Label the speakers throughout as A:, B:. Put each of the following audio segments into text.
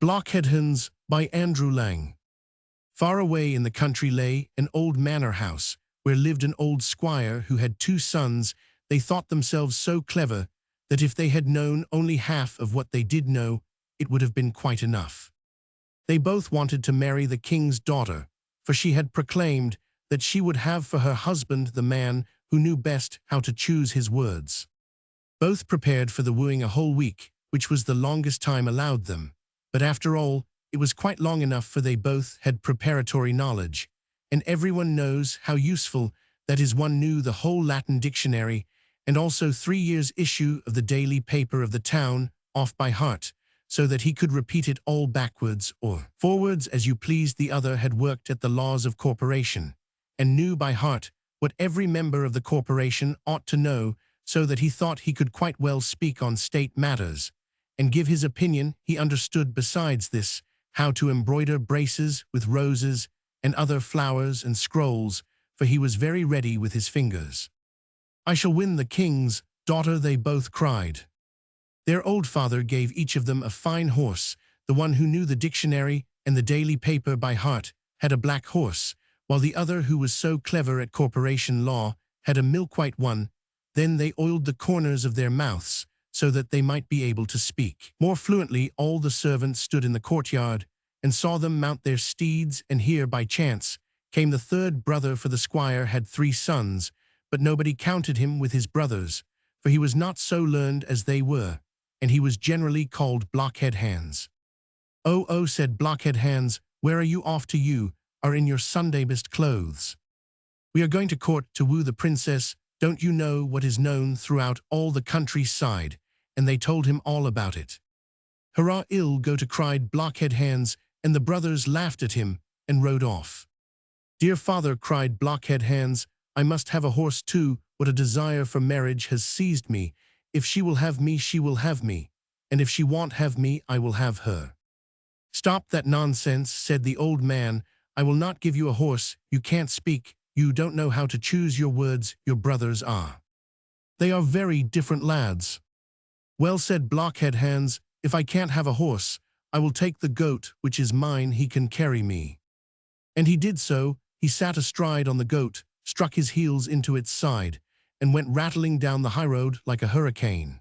A: Blockhead-Hans by Andrew Lang. Far away in the country lay an old manor house, where lived an old squire who had 2 sons. They thought themselves so clever that if they had known only half of what they did know, it would have been quite enough. They both wanted to marry the king's daughter, for she had proclaimed that she would have for her husband the man who knew best how to choose his words. Both prepared for the wooing a whole week, which was the longest time allowed them. But after all, it was quite long enough, for they both had preparatory knowledge, and everyone knows how useful that is. One knew the whole Latin dictionary, and also 3 years' issue of the daily paper of the town off by heart, so that he could repeat it all backwards or forwards as you pleased. The other had worked at the laws of corporation, and knew by heart what every member of the corporation ought to know, so that he thought he could quite well speak on state matters, and give his opinion. He understood besides this how to embroider braces with roses and other flowers and scrolls, for he was very ready with his fingers. "I shall win the king's daughter," they both cried. Their old father gave each of them a fine horse. The one who knew the dictionary and the daily paper by heart had a black horse, while the other, who was so clever at corporation law, had a milk-white one. Then they oiled the corners of their mouths, so that they might be able to speak more fluently. All the servants stood in the courtyard and saw them mount their steeds, and here, by chance, came the 3rd brother, for the squire had 3 sons, but nobody counted him with his brothers, for he was not so learned as they were, and he was generally called Blockhead-Hans. "Oh," said Blockhead-Hans, "where are you off to? You are in your Sunday best clothes." "We are going to court to woo the princess. Don't you know what is known throughout all the countryside?" And they told him all about it. "Hurrah, ill go to," cried Blockhead-Hans, and the brothers laughed at him and rode off. "Dear father," cried Blockhead-Hans, "I must have a horse too. What a desire for marriage has seized me. If she will have me, she will have me, and if she won't have me, I will have her." "Stop that nonsense," said the old man. "I will not give you a horse. You can't speak. You don't know how to choose your words. Your brothers are. They are very different lads." "Well," said Blockhead-Hans, "if I can't have a horse, I will take the goat, which is mine. He can carry me." And he did so. He sat astride on the goat, struck his heels into its side, and went rattling down the highroad like a hurricane.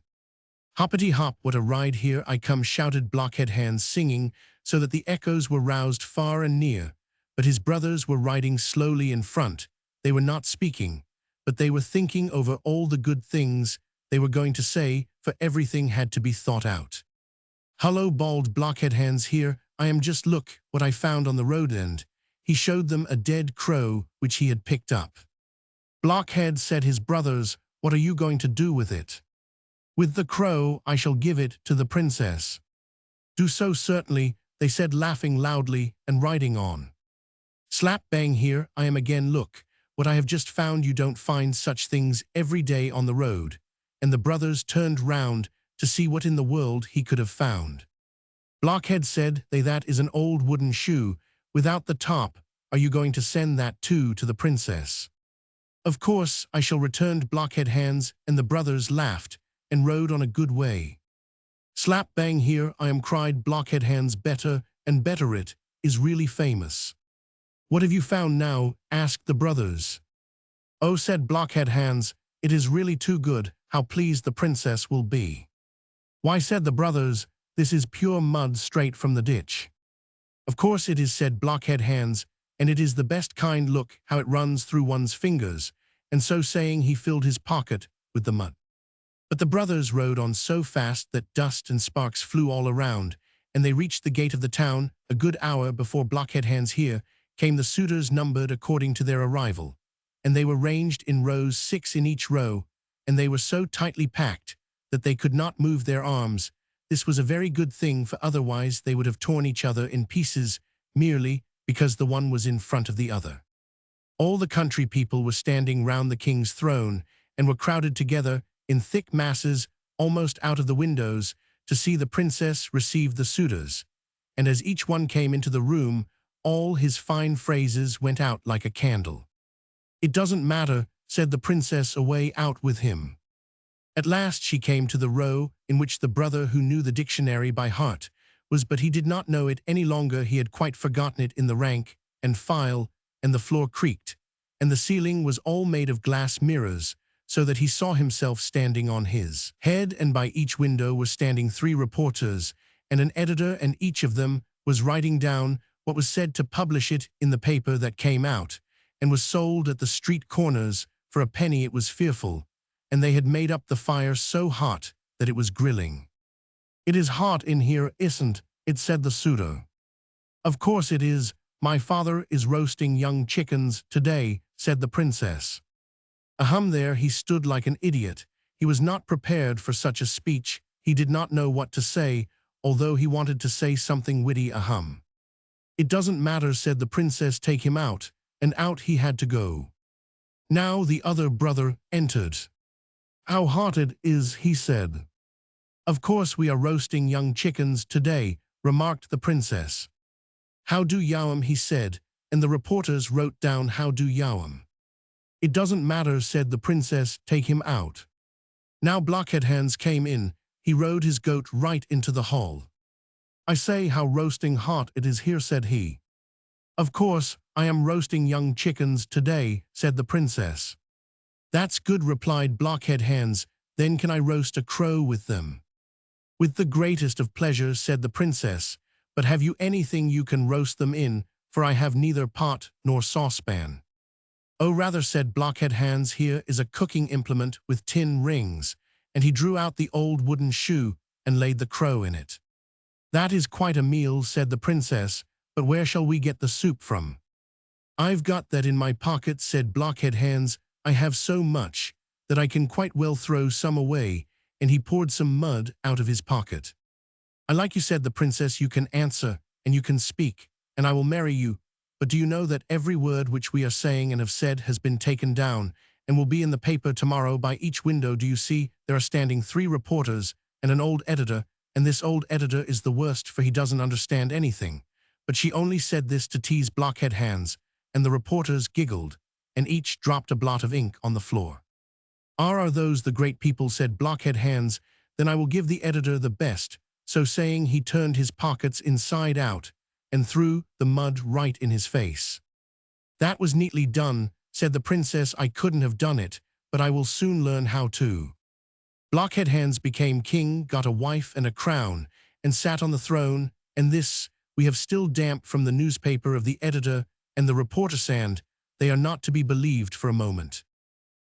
A: "Hoppity-hop, what a ride! Here I come!" shouted Blockhead-Hans, singing so that the echoes were roused far and near. But his brothers were riding slowly in front. They were not speaking, but they were thinking over all the good things they were going to say, for everything had to be thought out. "Hullo," bawled Blockhead-Hans, "here I am. Just look what I found on the road." And he showed them a dead crow which he had picked up. "Blockhead," said his brothers, "what are you going to do with it?" "With the crow, I shall give it to the princess." "Do so, certainly," they said, laughing loudly and riding on. Slap bang, here I am again. Look what I have just found. You don't find such things every day on the road. And the brothers turned round to see what in the world he could have found. "Blockhead," said they, "that is an old wooden shoe without the top. Are you going to send that too to the princess?" "Of course I shall," returned Blockhead-Hans, and the brothers laughed and rode on a good way. "Slap bang, here I am," cried Blockhead-Hans. "Better and better, it is really famous." "What have you found now?" asked the brothers. "Oh," said Blockhead-Hans, "it is really too good. How pleased the princess will be." "Why," said the brothers, "this is pure mud straight from the ditch." "Of course it is," said Blockhead-Hans, "and it is the best kind. Look how it runs through one's fingers." And so saying, he filled his pocket with the mud. But the brothers rode on so fast that dust and sparks flew all around, and they reached the gate of the town a good hour before Blockhead-Hans. Here came the suitors, numbered according to their arrival, and they were ranged in rows, 6 in each row, and they were so tightly packed that they could not move their arms. This was a very good thing, for otherwise they would have torn each other in pieces, merely because the one was in front of the other. All the country people were standing round the king's throne, and were crowded together in thick masses almost out of the windows to see the princess receive the suitors. And as each one came into the room, all his fine phrases went out like a candle. "It doesn't matter," said the princess, "away out with him." At last she came to the row in which the brother who knew the dictionary by heart was, but he did not know it any longer. He had quite forgotten it in the rank and file, and the floor creaked, and the ceiling was all made of glass mirrors, so that he saw himself standing on his head, and by each window were standing 3 reporters and an editor, and each of them was writing down what was said to publish it in the paper that came out and was sold at the street corners for a penny. It was fearful, and they had made up the fire so hot that it was grilling. "It is hot in here, isn't it?" said the suitor. "Of course it is. My father is roasting young chickens today," said the princess. Ahem, there he stood like an idiot. He was not prepared for such a speech. He did not know what to say, although he wanted to say something witty. Ahem. "It doesn't matter," said the princess. "Take him out," and out he had to go. Now the other brother entered. "How hot it is," he said. "Of course we are roasting young chickens today," remarked the princess. "How do yow'em," he said, and the reporters wrote down "how do yow'em." "It doesn't matter," said the princess. "Take him out." Now Blockhead-Hans came in. He rode his goat right into the hall. "I say, how roasting hot it is here," said he. "Of course, I am roasting young chickens today," said the princess. "That's good," replied Blockhead-Hans. "Then can I roast a crow with them?" "With the greatest of pleasure," said the princess. "But have you anything you can roast them in, for I have neither pot nor saucepan." "Oh, rather," said Blockhead-Hans. "Here is a cooking implement with tin rings," and he drew out the old wooden shoe and laid the crow in it. "That is quite a meal," said the princess, "but where shall we get the soup from?" "I've got that in my pocket," said Blockhead-Hans. "I have so much that I can quite well throw some away," and he poured some mud out of his pocket. "I like you," said the princess. "You can answer, and you can speak, and I will marry you. But do you know that every word which we are saying and have said has been taken down, and will be in the paper tomorrow? By each window, do you see, there are standing 3 reporters and an old editor, and this old editor is the worst, for he doesn't understand anything." But she only said this to tease Blockhead-Hans, and the reporters giggled, and each dropped a blot of ink on the floor. Are those the great people?" said Blockhead-Hans. "Then I will give the editor the best." So saying, he turned his pockets inside out and threw the mud right in his face. "That was neatly done," said the princess. "I couldn't have done it, but I will soon learn how to." Blockhead-Hans became king, got a wife and a crown, and sat on the throne, and this we have still damp from the newspaper of the editor and the reporter sand. They are not to be believed for a moment.